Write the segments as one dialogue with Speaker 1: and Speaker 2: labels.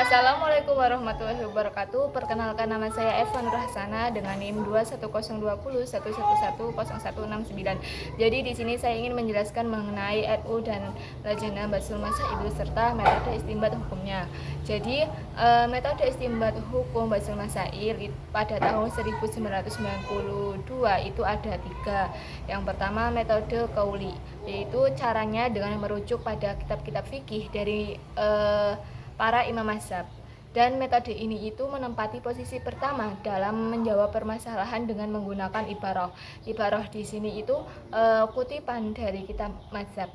Speaker 1: Assalamualaikum warahmatullahi wabarakatuh. Perkenalkan, nama saya Eva Nur Hasana dengan NIM 2102011110169. Jadi di sini saya ingin menjelaskan mengenai NU dan Lajnah Basul Masail serta metode istinbat hukumnya. Jadi metode istinbat hukum Basul Masail pada tahun 1992 itu ada 3. Yang pertama metode kauli, yaitu caranya dengan merujuk pada kitab-kitab fikih dari para imam mazhab. Dan metode ini itu menempati posisi pertama dalam menjawab permasalahan dengan menggunakan ibarah. Ibarah di sini itu kutipan dari kitab mazhab.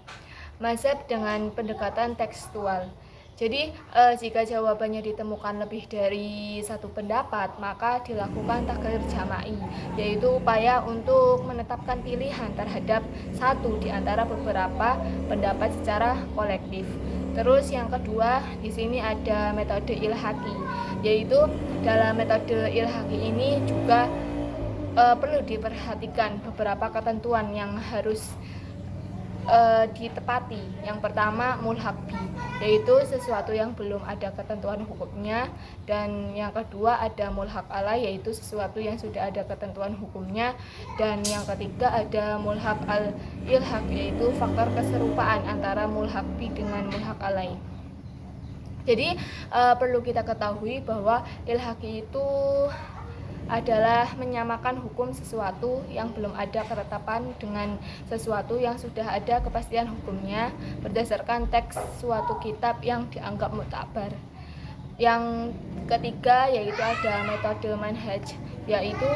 Speaker 1: Mazhab dengan pendekatan tekstual. Jadi jika jawabannya ditemukan lebih dari satu pendapat, maka dilakukan taghir jama'i, yaitu upaya untuk menetapkan pilihan terhadap satu di antara beberapa pendapat secara kolektif. Terus yang kedua, di sini ada metode ilhaqi, yaitu dalam metode ilhaqi ini juga perlu diperhatikan beberapa ketentuan yang harus ditepati. Yang pertama mulhaq bi, yaitu sesuatu yang belum ada ketentuan hukumnya, dan yang kedua ada mulhaq alai, yaitu sesuatu yang sudah ada ketentuan hukumnya, dan yang ketiga ada mulhaq al ilhaq, yaitu faktor keserupaan antara mulhaq bi dengan mulhaq alai. Jadi perlu kita ketahui bahwa ilhaqi itu adalah menyamakan hukum sesuatu yang belum ada ketetapan dengan sesuatu yang sudah ada kepastian hukumnya berdasarkan teks suatu kitab yang dianggap muktabar. Yang ketiga yaitu ada metode manhaj, yaitu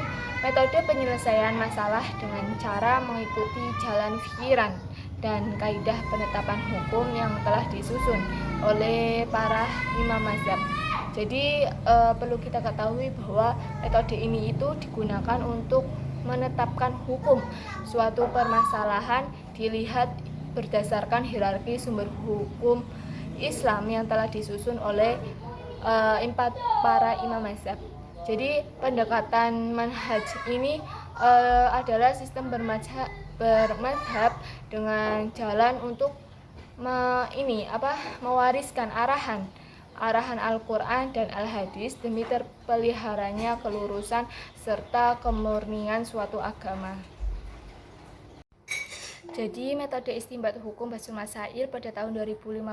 Speaker 1: metode penyelesaian masalah dengan cara mengikuti jalan pikiran dan kaidah penetapan hukum yang telah disusun oleh para imam mazhab. Jadi perlu kita ketahui bahwa metode ini itu digunakan untuk menetapkan hukum suatu permasalahan dilihat berdasarkan hierarki sumber hukum Islam yang telah disusun oleh para imam mazhab. Jadi pendekatan manhaj ini adalah sistem bermazhab dengan jalan untuk mewariskan arahan Al-Quran dan Al-Hadis demi terpeliharanya kelurusan serta kemurnian suatu agama. Jadi metode istinbat hukum Basul Masail pada tahun 2015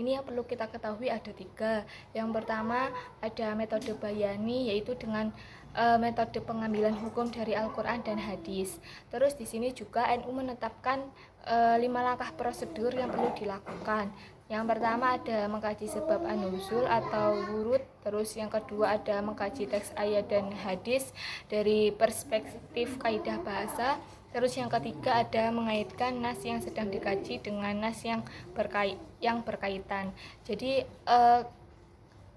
Speaker 1: ini yang perlu kita ketahui ada 3. Yang pertama ada metode bayani, yaitu dengan metode pengambilan hukum dari Al-Quran dan Hadis. Terus di sini juga NU menetapkan 5 langkah prosedur yang perlu dilakukan. Yang pertama ada mengkaji sebab an-nuzul atau wurud. Terus yang kedua ada mengkaji teks ayat dan hadis dari perspektif kaidah bahasa. Terus yang ketiga ada mengaitkan nas yang sedang dikaji dengan nas yang berkaitan. Jadi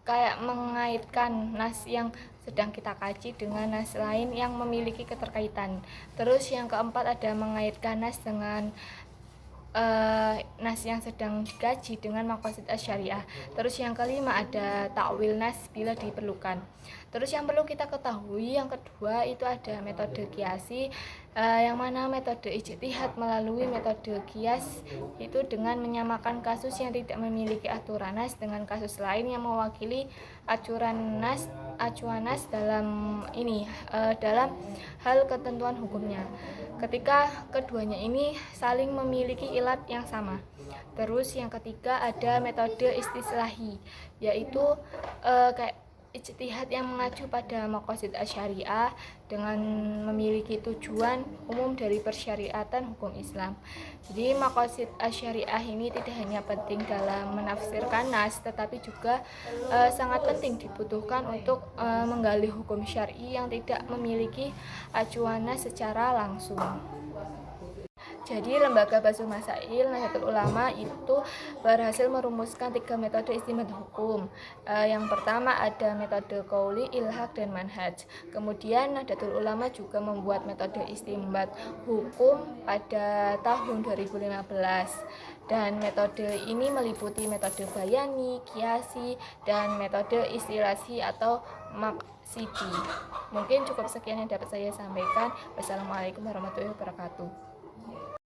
Speaker 1: kayak mengaitkan nas yang sedang kita kaji dengan nas lain yang memiliki keterkaitan. Terus yang keempat ada mengaitkan nas dengan nas yang sedang dikaji dengan maqasid asy-syariah. Terus yang kelima ada takwil nas bila diperlukan. Terus yang perlu kita ketahui yang kedua itu ada metode kiasi, yang mana metode ijtihad melalui metode kias itu dengan menyamakan kasus yang tidak memiliki aturan nas dengan kasus lain yang mewakili acuan nas dalam hal ketentuan hukumnya, ketika keduanya ini saling memiliki ilat yang sama. Terus yang ketiga ada metode istislahi, yaitu kayak ijtihad yang mengacu pada maqasid asy-syariah dengan memiliki tujuan umum dari persyariatan hukum Islam. Jadi maqasid asy-syariah ini tidak hanya penting dalam menafsirkan nas, tetapi juga sangat penting dibutuhkan untuk menggali hukum syar'i yang tidak memiliki acuan nas secara langsung. Jadi lembaga Basul Masail Nahdlatul Ulama itu berhasil merumuskan 3 metode istinbat hukum. Yang pertama ada metode qauli, ilhaq, dan manhaj. Kemudian Nahdlatul Ulama juga membuat metode istinbat hukum pada tahun 2015. Dan metode ini meliputi metode bayani, kiasi, dan metode istilasi atau maksidi. Mungkin cukup sekian yang dapat saya sampaikan. Wassalamualaikum warahmatullahi wabarakatuh.